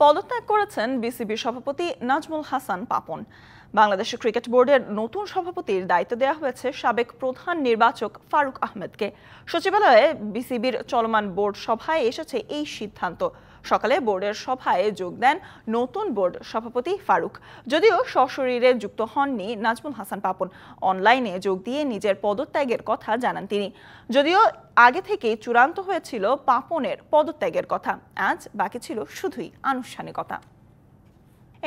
পদত্যাগ করেছেন বিসিবির সভাপতি নাজমুল হাসান পাপন। বাংলাদেশ ক্রিকেট বোর্ডের নতুন সভাপতির দায়িত্ব দেওয়া হয়েছে সাবেক প্রধান নির্বাচক ফারুক আহমেদকে। সচিবালয়ে বিসিবির চলমান বোর্ড সভায় এসেছে এই সিদ্ধান্ত। সকালে বোর্ডের সভায় যোগ দেন নতুন বোর্ড সভাপতি ফারুক। যদিও সশরীরে যুক্ত হননি নাজমুল হাসান পাপন, অনলাইনে যোগ দিয়ে নিজের পদত্যাগের কথা জানান তিনি। যদিও আগে থেকেই চূড়ান্ত হয়েছিল পাপনের পদত্যাগের কথা, আজ বাকি ছিল শুধুই আনুষ্ঠানিকতা।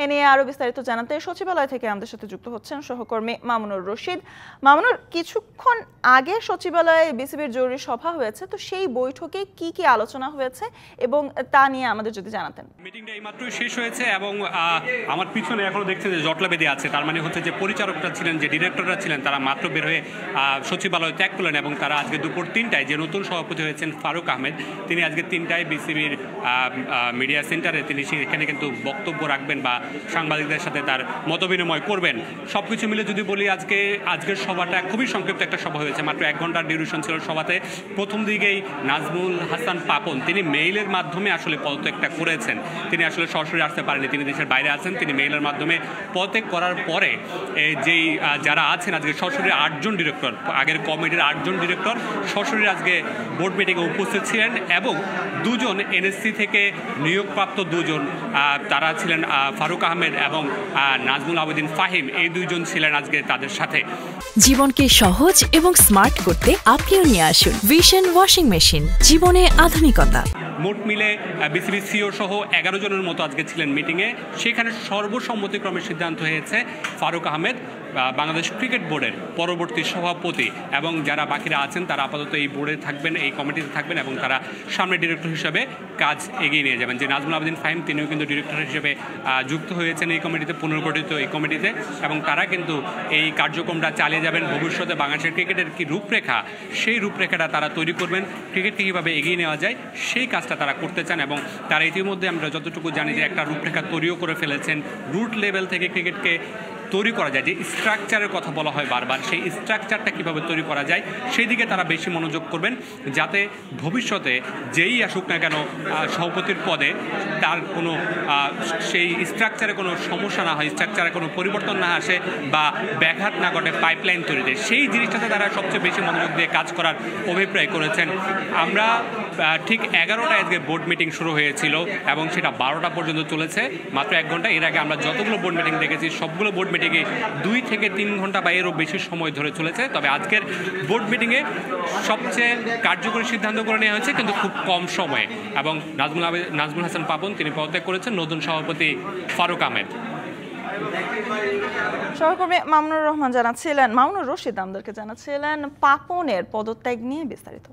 এ নিয়ে আরো বিস্তারিত জানাতে সচিবালয় থেকে আমাদের সাথে যুক্ত হচ্ছেন সহকর্মী মামুনুর রশিদ। মামুনুর, কিছুক্ষণ আগে সচিবালয়ে বিসিবির জরুরি সভা হয়েছে, তো সেই বৈঠকে কি কি আলোচনা হয়েছে এবং তা নিয়ে আমাদের যদি জানাতেন। মিটিংটা এইমাত্রই শেষ হয়েছে এবং আমার পিছনে এখনো দেখছেন যে জটলা বেঁধে আছে। তার মানে হচ্ছে যে পরিচালকরা ছিলেন, যে ডিরেক্টররা ছিলেন, তারা মাত্র বের হয়ে সচিবালয় ত্যাগ করলেন এবং তারা আজকে দুপুর ৩টায় যে নতুন সভাপতি হয়েছেন ফারুক আহমেদ, তিনি আজকে ৩টায় বিসিবির মিডিয়া সেন্টারে তিনি সেখানে কিন্তু বক্তব্য রাখবেন বা সাংবাদিকদের সাথে তার মতবিনিময় করবেন। সব কিছু মিলে যদি বলি, আজকের সভাটা খুবই সংক্ষিপ্ত একটা সভা হয়েছে, মাত্র 1 ঘন্টার ডিউরেশন ছিল সভাতে। প্রথম দিকেই নাজমুল হাসান পাপন তিনি মেইলের মাধ্যমে আসলে পদত্যাগটা করেছেন। তিনি আসলে সরাসরি আসতে পারেনি, তিনি দেশের বাইরে আছেন। তিনি মেইলের মাধ্যমে পদত্যাগ করার পরে যেই যারা আছেন আজকে সরাসরি 8 জন ডিরেক্টর, আগের কমিটির 8 জন ডিরেক্টর সরাসরি আজকে বোর্ড মিটিংয়ে উপস্থিত ছিলেন এবং 2 জন এনএসসি থেকে নিয়োগপ্রাপ্ত 2 জন, তারা ছিলেন ফারুক আহমেদ এবং নাজমুল আবেদিন ফাহিম। এই 2 জন ছিলেন আজকে তাদের সাথে। জীবনকে সহজ এবং স্মার্ট করতে আপনিও নিয়ে আসুন ভিশন ওয়াশিং মেশিন, জীবনে আধুনিকতা। মোট মিলে বিসিবি সিও সহ 11 জনের মতো আজকে ছিলেন মিটিংয়ে। সেখানে সর্বসম্মতিক্রমে সিদ্ধান্ত হয়েছে ফারুক আহমেদ বাংলাদেশ ক্রিকেট বোর্ডের পরবর্তী সভাপতি, এবং যারা বাকিরা আছেন তারা আপাতত এই বোর্ডে থাকবেন, এই কমিটিতে থাকবেন এবং তারা সামনে ডিরেক্টর হিসেবে কাজ এগিয়ে নিয়ে যাবেন। যে নাজমুল আবেদিন ফাহিম, তিনিও কিন্তু ডিরেক্টর হিসেবে যুক্ত হয়েছেন এই কমিটিতে, পুনর্গঠিত এই কমিটিতে, এবং তারা কিন্তু এই কার্যক্রমটা চালিয়ে যাবেন। ভবিষ্যতে বাংলাদেশের ক্রিকেটের কি রূপরেখা, সেই রূপরেখাটা তারা তৈরি করবেন। ক্রিকেটকে কীভাবে এগিয়ে নেওয়া যায় সেই কাজটা তারা করতে চান এবং তারা ইতিমধ্যে আমরা যতটুকু জানি যে একটা রূপরেখা তৈরিও করে ফেলেছেন। রুট লেভেল থেকে ক্রিকেটকে তৈরি করা যায়, যে স্ট্রাকচারের কথা বলা হয় বারবার, সেই স্ট্রাকচারটা কীভাবে তৈরি করা যায় সেই দিকে তারা বেশি মনোযোগ করবেন, যাতে ভবিষ্যতে যেই আসুক না কেন সভাপতির পদে তার কোনো সেই স্ট্রাকচারে কোনো সমস্যা না হয়, স্ট্রাকচারে কোনো পরিবর্তন না আসে বা ব্যাঘাত না ঘটে পাইপলাইন তৈরিতে। সেই জিনিসটাতে তারা সবচেয়ে বেশি মনোযোগ দিয়ে কাজ করার অভিপ্রায় করেছেন। আমরা ঠিক 11টায় আজকে বোর্ড মিটিং শুরু হয়েছিল এবং সেটা 12টা পর্যন্ত চলেছে, মাত্র 1 ঘন্টা। এর আগে আমরা যতগুলো বোর্ড মিটিং দেখেছি সবগুলো বোর্ড মিটিংয়ে 2 থেকে 3 ঘন্টা বা এরও বেশি সময় ধরে চলেছে। তবে আজকের বোর্ড মিটিংয়ে সবচেয়ে কার্যকরী সিদ্ধান্ত করে নেওয়া হয়েছে, কিন্তু খুব কম সময়ে, এবং নাজমুল হাসান পাপন তিনি পদত্যাগ করেছেন, নতুন সভাপতি ফারুক আহমেদ। সহকর্মী মামুনুর রশিদ আমাদেরকে জানাচ্ছিলেন পাপনের পদত্যাগ নিয়ে বিস্তারিত।